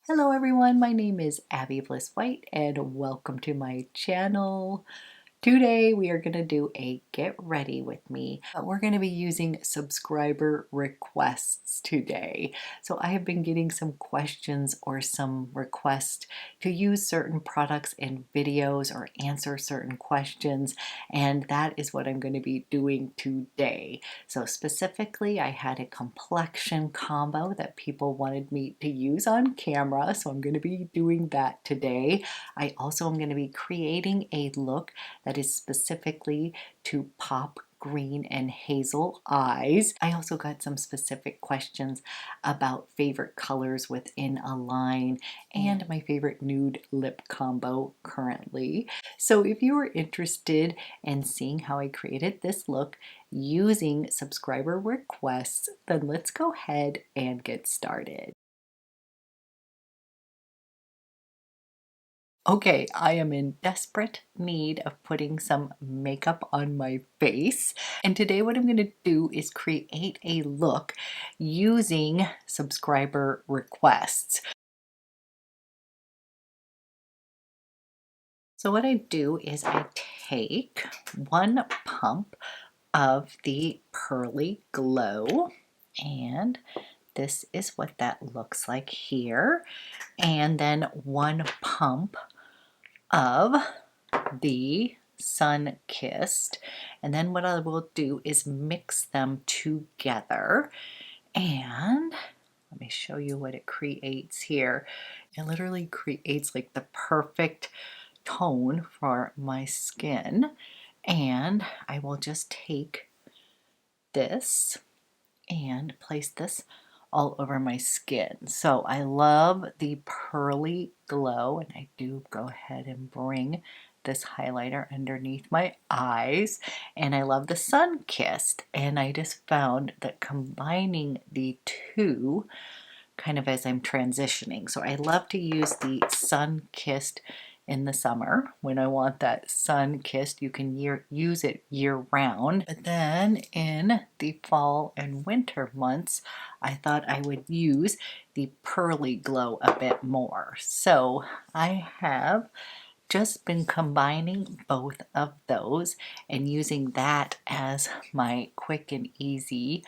Hello everyone, my name is Abby Bliss White and welcome to my channel. Today we are going to do a get ready with me. We're going to be using subscriber requests today. So I have been getting some questions or some requests to use certain products in videos or answer certain questions, and that is what I'm going to be doing today. So specifically I had a complexion combo that people wanted me to use on camera, so I'm going to be doing that today. I also am going to be creating a look that is specifically to pop green and hazel eyes. I also got some specific questions about favorite colors within a line and my favorite nude lip combo currently. So if you are interested in seeing how I created this look using subscriber requests, then let's go ahead and get started. Okay, I am in desperate need of putting some makeup on my face, and today what I'm going to do is create a look using subscriber requests. So what I do is I take one pump of the Pearly Glow, and this is what that looks like here, and then one pump of the Sunkissed, and then what I will do is mix them together, and let me show you what it creates here. It literally creates like the perfect tone for my skin, and I will just take this and place this all over my skin. So I love the Pearly Glow, and I do go ahead and bring this highlighter underneath my eyes, and I love the Sunkissed, and I just found that combining the two kind of as I'm transitioning. So I love to use the Sunkissed in the summer when I want that sun-kissed. You can use it year-round. But then in the fall and winter months, I thought I would use the Pearly Glow a bit more. So I have just been combining both of those and using that as my quick and easy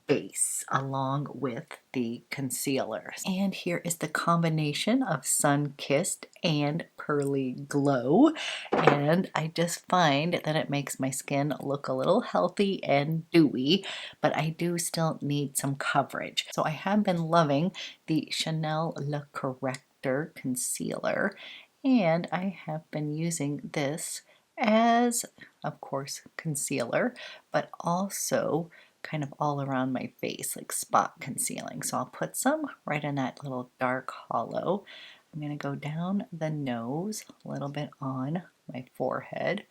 base along with the concealers. And here is the combination of Sunkissed and Pearly Glow, and I just find that it makes my skin look a little healthy and dewy, but I do still need some coverage. So I have been loving the Chanel Le Correcteur concealer, and I have been using this as, of course, concealer, but also kind of all around my face, like spot concealing. So I'll put some right in that little dark hollow. I'm going to go down the nose, a little bit on my forehead,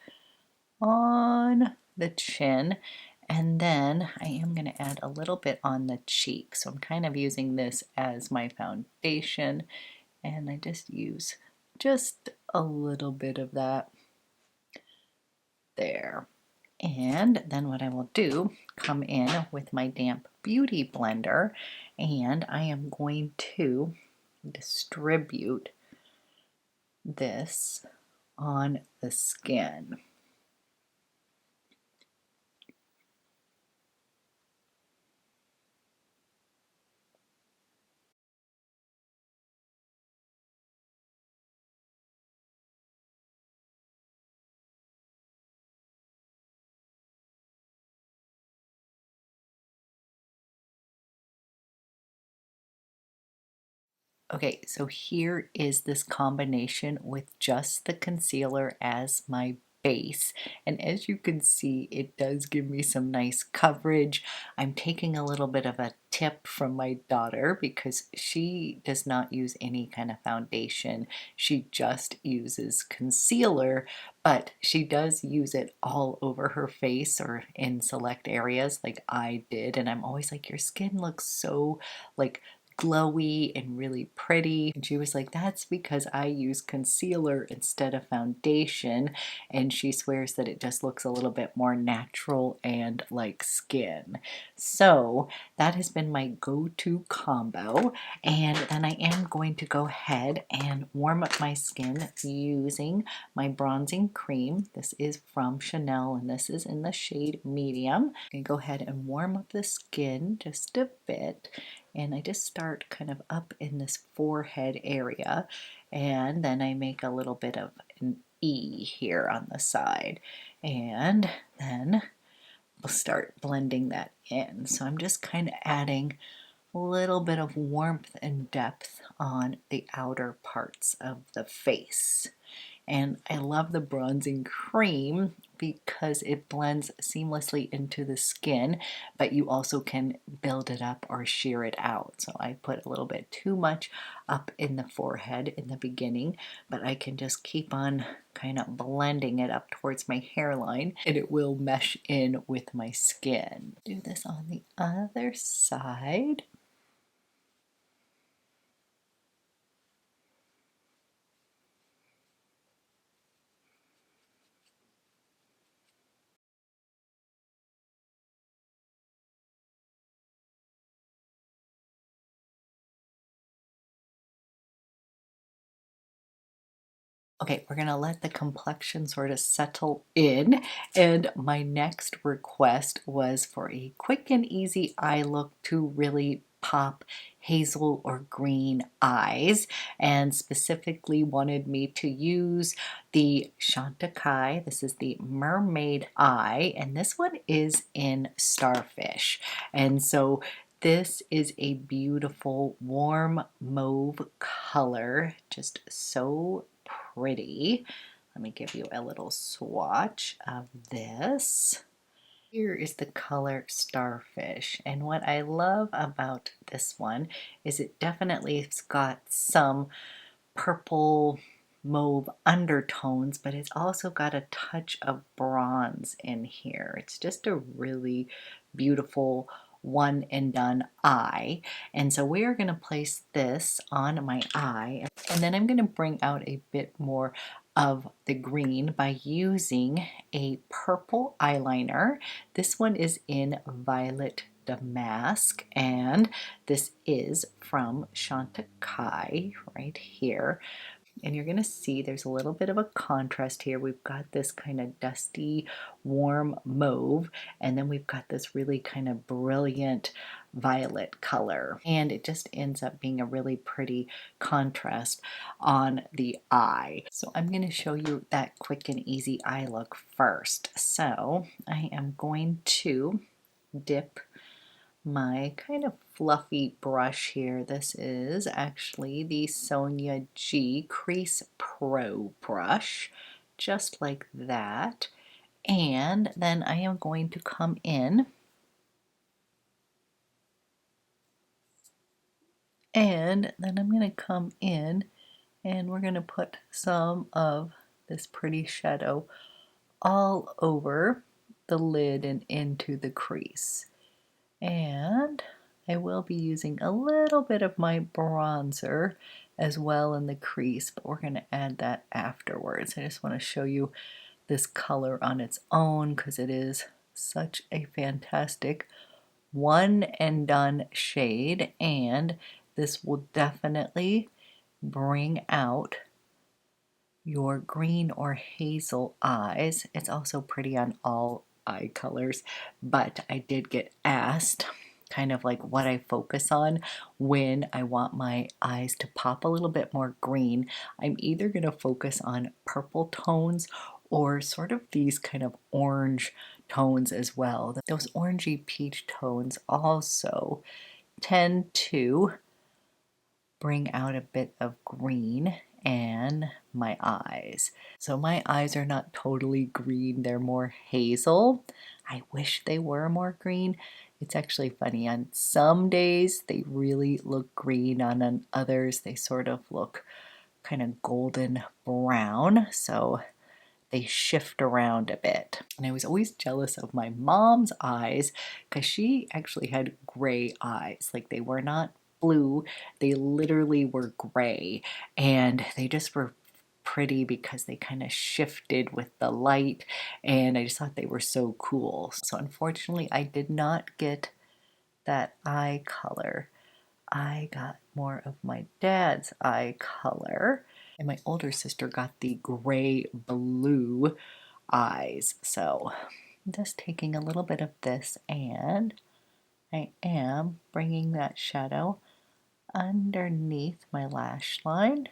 on the chin, and then I am going to add a little bit on the cheek. So I'm kind of using this as my foundation, and I just use just a little bit of that there. And then what I will do, come in with my damp beauty blender, and I am going to distribute this on the skin. Okay, so here is this combination with just the concealer as my base, and as you can see, it does give me some nice coverage. I'm taking a little bit of a tip from my daughter because she does not use any kind of foundation. She just uses concealer, but she does use it all over her face or in select areas like I did, and I'm always like, your skin looks so like glowy and really pretty. And she was like, that's because I use concealer instead of foundation. And she swears that it just looks a little bit more natural and like skin. So that has been my go-to combo. And then I am going to go ahead and warm up my skin using my bronzing cream. This is from Chanel and this is in the shade medium. I'm going to go ahead and warm up the skin just a bit. And I just start kind of up in this forehead area. And then I make a little bit of an E here on the side. And then we'll start blending that in. So I'm just kind of adding a little bit of warmth and depth on the outer parts of the face. And I love the bronzing cream because it blends seamlessly into the skin, but you also can build it up or sheer it out. So I put a little bit too much up in the forehead in the beginning, but I can just keep on kind of blending it up towards my hairline and it will mesh in with my skin. Do this on the other side. Okay, we're gonna let the complexion sort of settle in. And my next request was for a quick and easy eye look to really pop hazel or green eyes, and specifically wanted me to use the Chantecaille. This is the Mermaid Eye, and this one is in Starfish. And so this is a beautiful warm mauve color, just so pretty. Let me give you a little swatch of this. Here is the color Starfish, and what I love about this one is it definitely has got some purple mauve undertones, but it's also got a touch of bronze in here. It's just a really beautiful one and done eye. And so we are going to place this on my eye, and then I'm going to bring out a bit more of the green by using a purple eyeliner. This one is in Violet Damask, and this is from Chantecaille right here. And you're going to see there's a little bit of a contrast here. We've got this kind of dusty, warm mauve, and then we've got this really kind of brilliant violet color. And it just ends up being a really pretty contrast on the eye. So I'm going to show you that quick and easy eye look first. So I am going to dip my kind of fluffy brush here. This is actually the Sonia G Crease Pro brush, just like that. And then I am going to come in and then I'm going to come in and we're going to put some of this pretty shadow all over the lid and into the crease. And I will be using a little bit of my bronzer as well in the crease, but we're going to add that afterwards. I just want to show you this color on its own because it is such a fantastic one and done shade, and this will definitely bring out your green or hazel eyes. It's also pretty on all eye colors, but I did get asked kind of like what I focus on when I want my eyes to pop a little bit more green. I'm either going to focus on purple tones or sort of these kind of orange tones as well. Those orangey peach tones also tend to bring out a bit of green and my eyes. So my eyes are not totally green, they're more hazel. I wish they were more green. It's actually funny, on some days they really look green, on others they sort of look kind of golden brown. So they shift around a bit. And I was always jealous of my mom's eyes because she actually had gray eyes. Like, they were not blue. They literally were gray, and they just were pretty because they kind of shifted with the light, and I just thought they were so cool. So unfortunately I did not get that eye color. I got more of my dad's eye color, and my older sister got the gray blue eyes. So I'm just taking a little bit of this, and I am bringing that shadow underneath my lash line.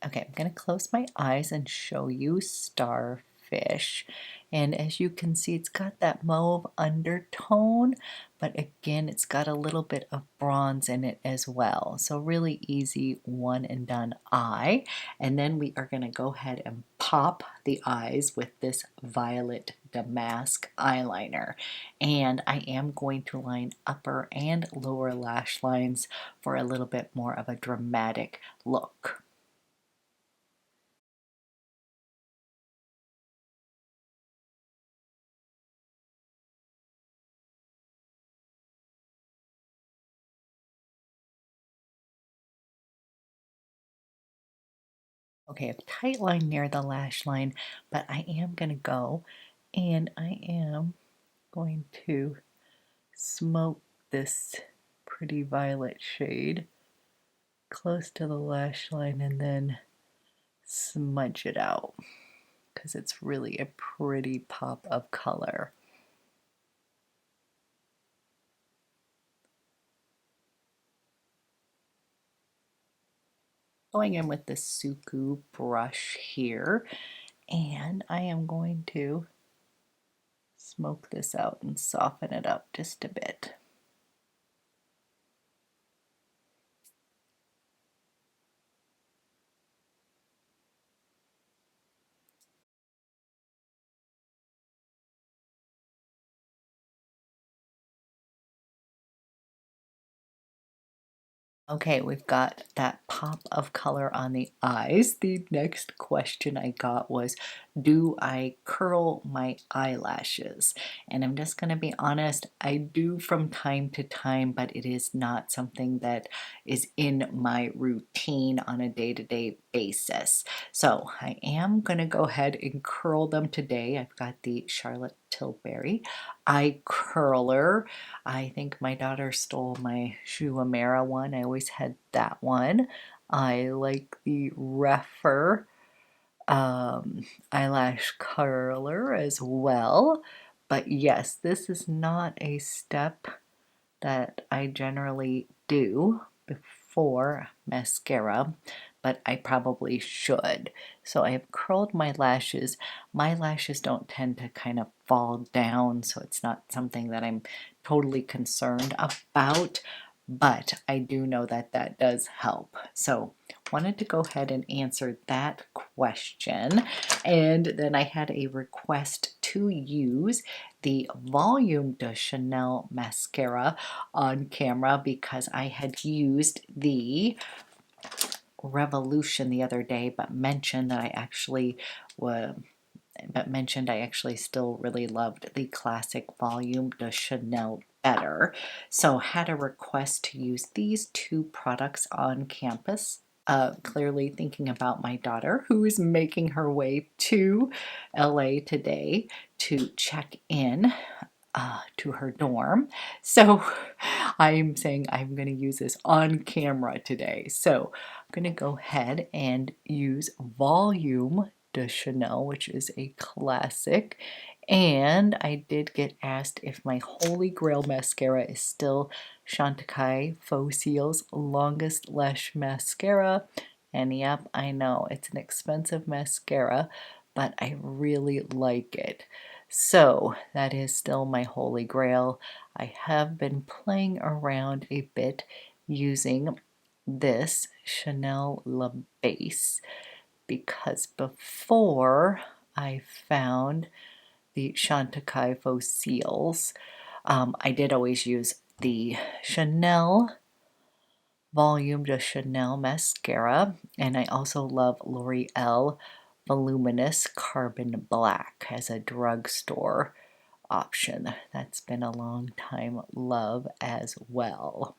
Okay, I'm going to close my eyes and show you Starfish. And as you can see, it's got that mauve undertone, but again, it's got a little bit of bronze in it as well. So really easy one and done eye. And then we are going to go ahead and pop the eyes with this violet damask eyeliner. And I am going to line upper and lower lash lines for a little bit more of a dramatic look. Okay, a tight line near the lash line, but I am going to go and I am going to smoke this pretty violet shade close to the lash line and then smudge it out because it's really a pretty pop of color. Going in with the Suku brush here, and I am going to smoke this out and soften it up just a bit. Okay, we've got that pop of color on the eyes. The next question I got was, do I curl my eyelashes? And I'm just going to be honest, I do from time to time, but it is not something that is in my routine on a day-to-day basis. So I am going to go ahead and curl them today. I've got the Charlotte Tilbury eye curler. I think my daughter stole my Shuamera one. I always had that one. I like the Refer eyelash curler as well. But yes, this is not a step that I generally do before mascara, but I probably should. So I have curled my lashes. My lashes don't tend to kind of fall down, so it's not something that I'm totally concerned about, but I do know that that does help. So wanted to go ahead and answer that question. And then I had a request to use the Volume de Chanel mascara on camera because I had used the Revolution the other day, but mentioned I actually still really loved the classic Volume de Chanel better. So had a request to use these two products on campus. Clearly thinking about my daughter who is making her way to LA today to check in to her dorm. So I'm saying I'm going to use this on camera today. So I'm going to go ahead and use Volume de Chanel, which is a classic. And I did get asked if my Holy Grail mascara is still Chantecaille Faux Cils Longest Lash Mascara. And yep, I know it's an expensive mascara, but I really like it. So that is still my Holy Grail. I have been playing around a bit using this Chanel La Base because before I found the Chantecaille Faux Cils, I did always use the Chanel Volume de Chanel mascara, and I also love L'Oreal Voluminous Carbon Black as a drugstore option. That's been a long time love as well.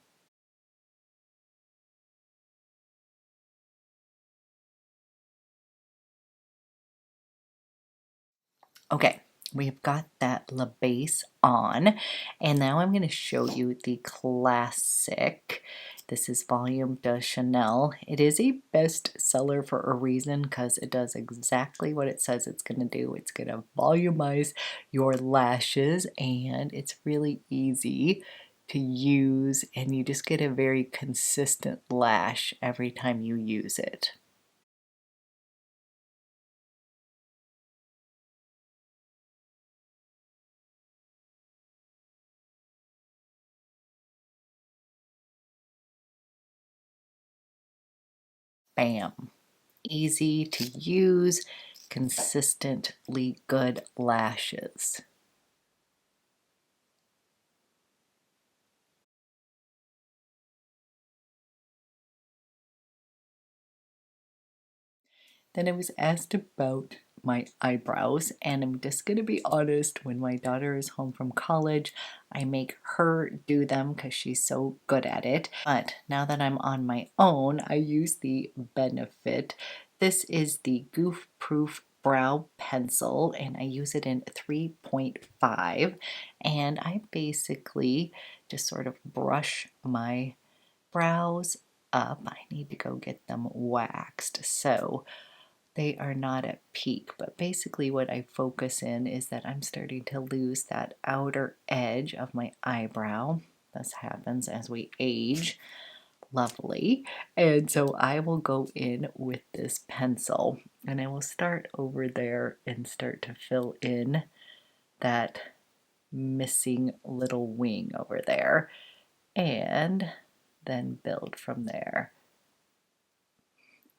Okay, we've got that La Base on, and now I'm going to show you the classic. This is Volume de Chanel. It is a bestseller for a reason because it does exactly what it says it's going to do. It's going to volumize your lashes, and it's really easy to use, and you just get a very consistent lash every time you use it. Bam. Easy to use, consistently good lashes. Then I was asked about my eyebrows, and I'm just going to be honest, when my daughter is home from college, I make her do them because she's so good at it. But now that I'm on my own, I use the Benefit. This is the Goof Proof Brow Pencil, and I use it in 3.5, and I basically just sort of brush my brows up. I need to go get them waxed, so they are not at peak, but basically what I focus in is that I'm starting to lose that outer edge of my eyebrow. This happens as we age. Lovely. And so I will go in with this pencil, and I will start over there and start to fill in that missing little wing over there, and then build from there.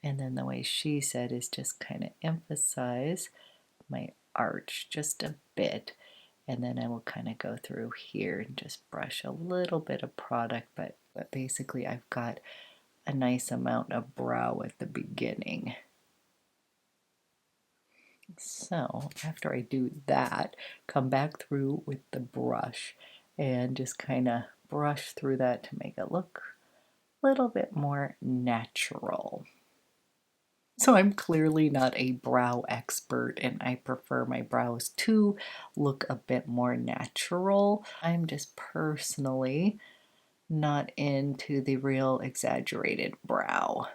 And then the way she said is just kind of emphasize my arch just a bit, and then I will kind of go through here and just brush a little bit of product, but basically I've got a nice amount of brow at the beginning. So after I do that, come back through with the brush and just kind of brush through that to make it look a little bit more natural. So I'm clearly not a brow expert, and I prefer my brows to look a bit more natural. I'm just personally not into the real exaggerated brow.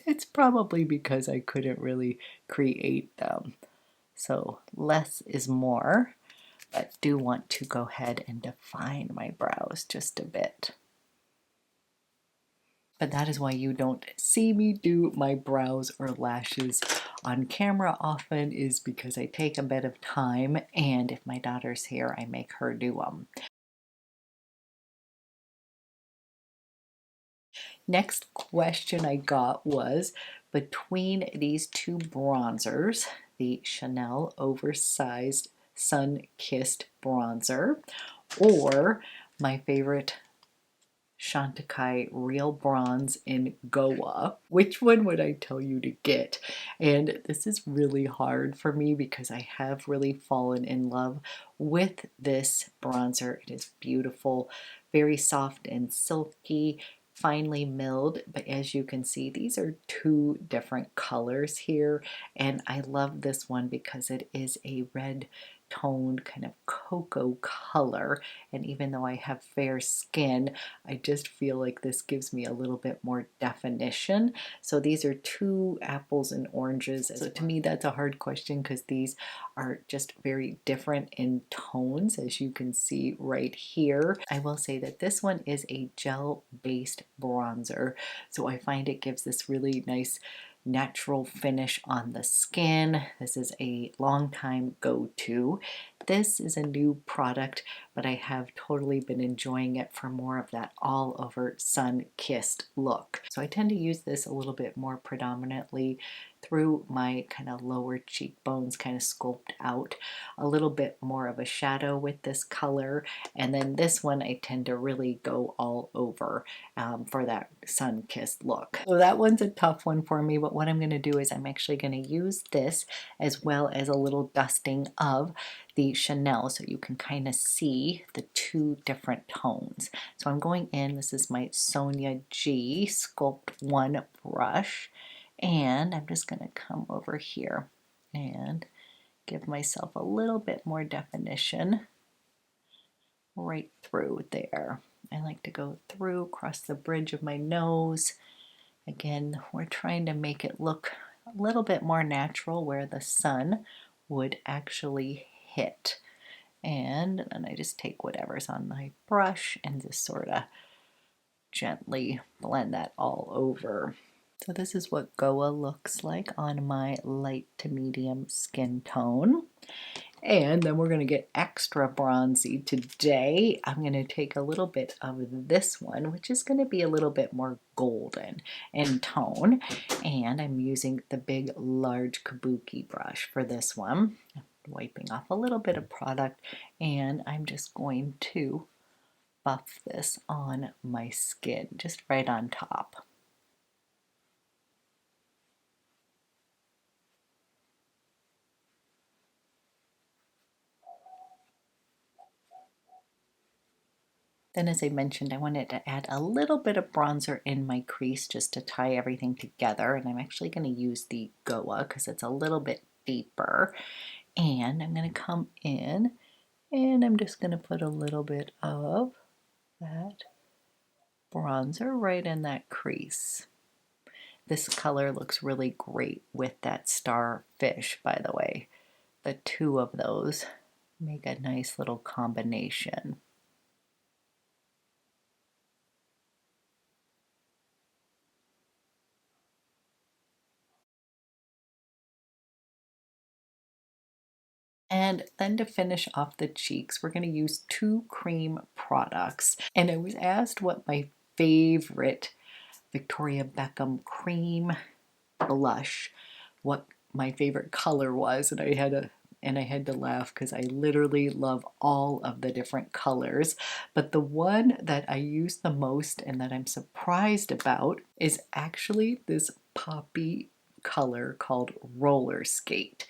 It's probably because I couldn't really create them. So less is more, but do want to go ahead and define my brows just a bit. But that is why you don't see me do my brows or lashes on camera often, is because I take a bit of time, and if my daughter's here, I make her do them. Next question I got was between these two bronzers, the Chanel Oversized Sun-Kissed Bronzer, or my favorite Chantecaille Real Bronze in Goa. Which one would I tell you to get? And this is really hard for me because I have really fallen in love with this bronzer. It is beautiful, very soft and silky, finely milled, but as you can see, these are two different colors here, and I love this one because it is a red toned kind of cocoa color, and even though I have fair skin, I just feel like this gives me a little bit more definition. So these are two apples and oranges. So to me that's a hard question because these are just very different in tones, as you can see right here. I will say that this one is a gel based bronzer, so I find it gives this really nice natural finish on the skin. This is a long time go-to. This is a new product, but I have totally been enjoying it for more of that all over sun-kissed look. So I tend to use this a little bit more predominantly through my kind of lower cheekbones, kind of sculpt out a little bit more of a shadow with this color, and then this one I tend to really go all over for that sun-kissed look. So that one's a tough one for me, but what I'm going to do is I'm actually going to use this as well as a little dusting of the Chanel so you can kind of see the two different tones. So I'm going in, this is my Sonia G Sculpt 1 brush, and I'm just going to come over here and give myself a little bit more definition right through there. I like to go through, across the bridge of my nose. Again, we're trying to make it look a little bit more natural where the sun would actually hit. And then I just take whatever's on my brush and just sort of gently blend that all over. So this is what Goa looks like on my light to medium skin tone. And then we're going to get extra bronzy today. I'm going to take a little bit of this one, which is going to be a little bit more golden in tone. And I'm using the big, large kabuki brush for this one. I'm wiping off a little bit of product, and I'm just going to buff this on my skin, just right on top. Then, as I mentioned, I wanted to add a little bit of bronzer in my crease just to tie everything together. And I'm actually going to use the Goa because it's a little bit deeper. And I'm going to come in and I'm just going to put a little bit of that bronzer right in that crease. This color looks really great with that Starfish, by the way. The two of those make a nice little combination. And then to finish off the cheeks, we're going to use two cream products. And I was asked what my favorite Victoria Beckham cream blush, what my favorite color was, and I had to laugh because I literally love all of the different colors. But the one that I use the most and that I'm surprised about is actually this poppy color called Roller Skate.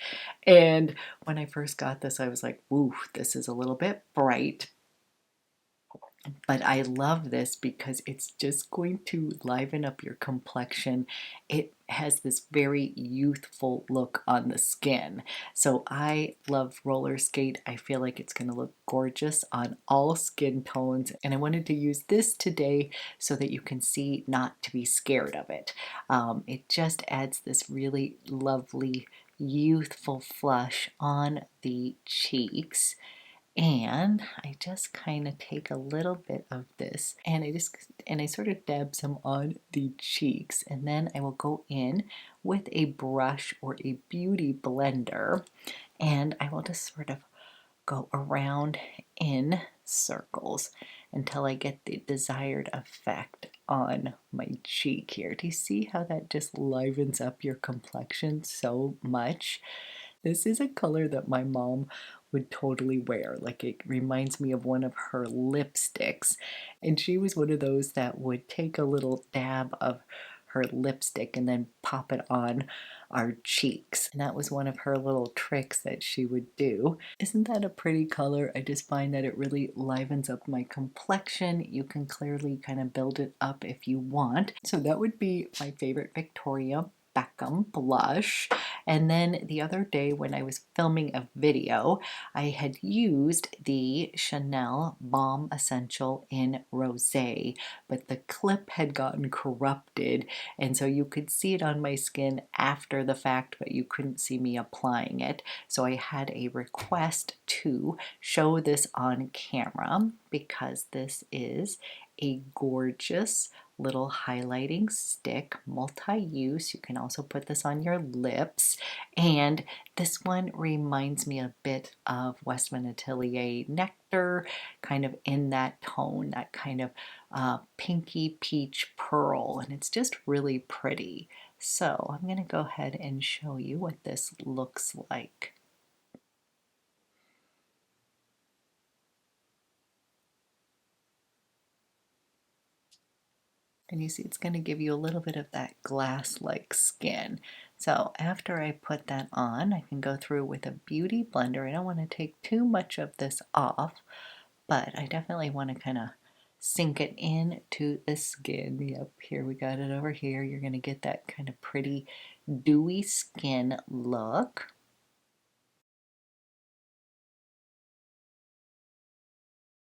And when I first got this, I was like, "Ooh, this is a little bit bright." But I love this because it's just going to liven up your complexion. It has this very youthful look on the skin. So I love Roller Skate. I feel like it's going to look gorgeous on all skin tones. And I wanted to use this today so that you can see not to be scared of it. It just adds this really lovely youthful flush on the cheeks. And I just kind of take a little bit of this and I sort of dab some on the cheeks, and then I will go in with a brush or a beauty blender and I will just sort of go around in circles until I get the desired effect on my cheek here. Do you see how that just livens up your complexion so much? This is a color that my mom would totally wear. Like, it reminds me of one of her lipsticks. And she was one of those that would take a little dab of her lipstick and then pop it on our cheeks. And that was one of her little tricks that she would do. Isn't that a pretty color? I just find that it really livens up my complexion. You can clearly kind of build it up if you want. So that would be my favorite Victoria Beckham blush. And then the other day when I was filming a video, I had used the Chanel Balm Essential in Rosé, but the clip had gotten corrupted, and so you could see it on my skin after the fact, but you couldn't see me applying it. So I had a request to show this on camera because this is a gorgeous little highlighting stick, multi-use. You can also put this on your lips, and this one reminds me a bit of Westman Atelier Nectar, kind of in that tone, that kind of pinky peach pearl, and it's just really pretty. So I'm going to go ahead and show you what this looks like. And you see it's going to give you a little bit of that glass-like skin. So after I put that on, I can go through with a beauty blender. I don't want to take too much of this off, but I definitely want to kind of sink it into the skin. Yep, here we got it over here. You're going to get that kind of pretty dewy skin look.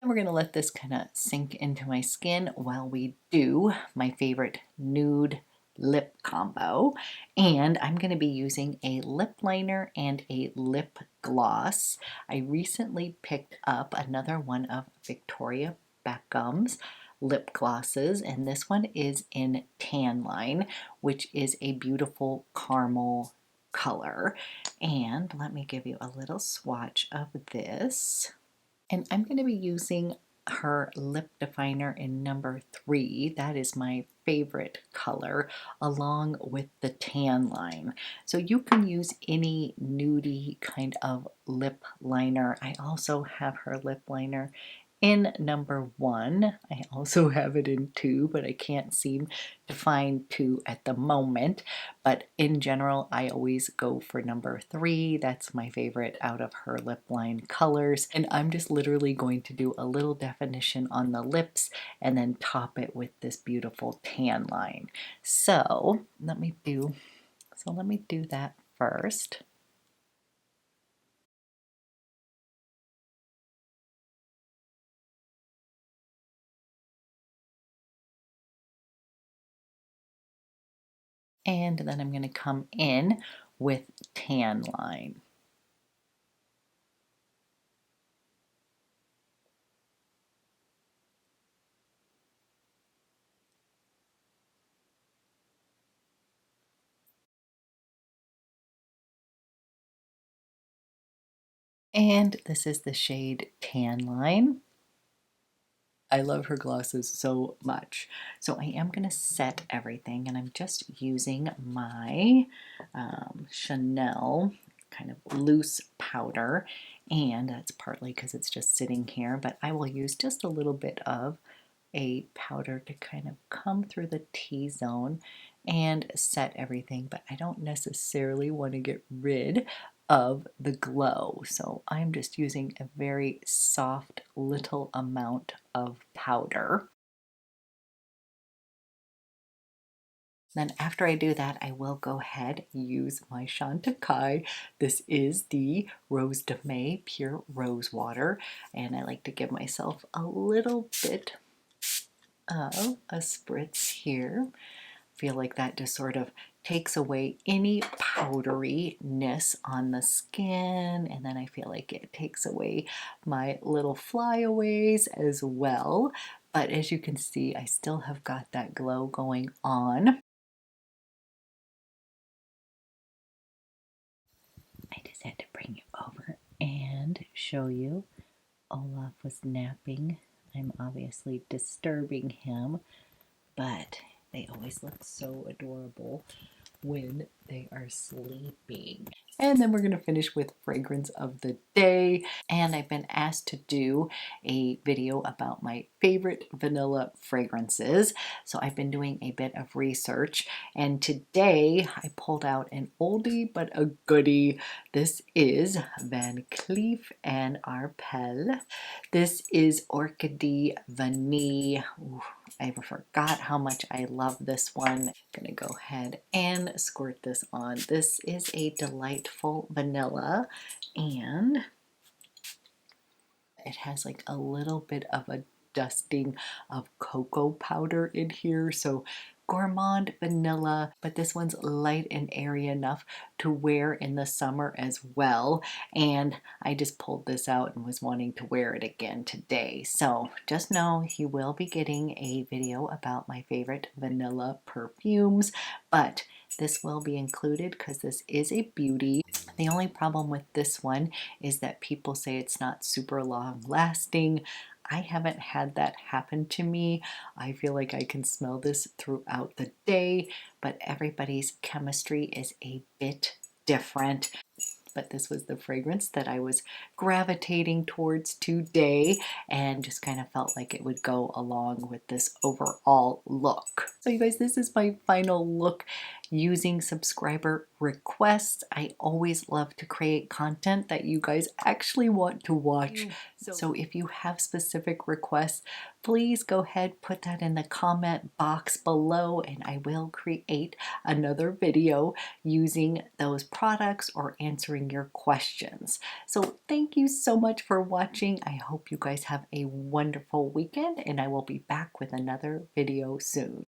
And we're going to let this kind of sink into my skin while we do my favorite nude lip combo. And I'm going to be using a lip liner and a lip gloss. I recently picked up another one of Victoria Beckham's lip glosses, and this one is in TANLINE, which is a beautiful caramel color. And let me give you a little swatch of this. And I'm going to be using her lip definer in number 3. That is my favorite color, along with the tan line. So you can use any nudie kind of lip liner. I also have her lip liner in number 1. I also have it in 2, but I can't seem to find 2 at the moment. But in general, I always go for number 3. That's my favorite out of her lip line colors. And I'm just literally going to do a little definition on the lips and then top it with this beautiful tan line. So let me do that first. And then I'm going to come in with tan line. And this is the shade Tan Line. I love her glosses so much. So I am going to set everything, and I'm just using my Chanel kind of loose powder, and that's partly because it's just sitting here, but I will use just a little bit of a powder to kind of come through the T-zone and set everything, but I don't necessarily want to get rid of the glow. So I'm just using a very soft little amount of powder. Then after I do that, I will go ahead and use my Chantecaille. This is the Rose de May Pure Rose Water, and I like to give myself a little bit of a spritz here. Feel like that just sort of takes away any powderiness on the skin, and then I feel like it takes away my little flyaways as well. But as you can see, I still have got that glow going on. I just had to bring you over and show you Olaf was napping. I'm obviously disturbing him, but they always look so adorable when they are sleeping. And then we're going to finish with fragrance of the day. And I've been asked to do a video about my favorite vanilla fragrances. So I've been doing a bit of research. And today I pulled out an oldie but a goodie. This is Van Cleef and Arpels. This is Orchidee Vanille. Ooh, I forgot how much I love this one. I'm gonna go ahead and squirt this on. This is a delightful vanilla, and it has like a little bit of a dusting of cocoa powder in here, so gourmand vanilla, but this one's light and airy enough to wear in the summer as well. And I just pulled this out and was wanting to wear it again today. So just know you will be getting a video about my favorite vanilla perfumes, but this will be included because this is a beauty. The only problem with this one is that people say it's not super long lasting. I haven't had that happen to me. I feel like I can smell this throughout the day, but everybody's chemistry is a bit different. But this was the fragrance that I was gravitating towards today, and just kind of felt like it would go along with this overall look. So you guys, this is my final look using subscriber requests. I always love to create content that you guys actually want to watch. So if you have specific requests, please go ahead, put that in the comment box below, and I will create another video using those products or answering your questions. So thank you so much for watching. I hope you guys have a wonderful weekend, and I will be back with another video soon.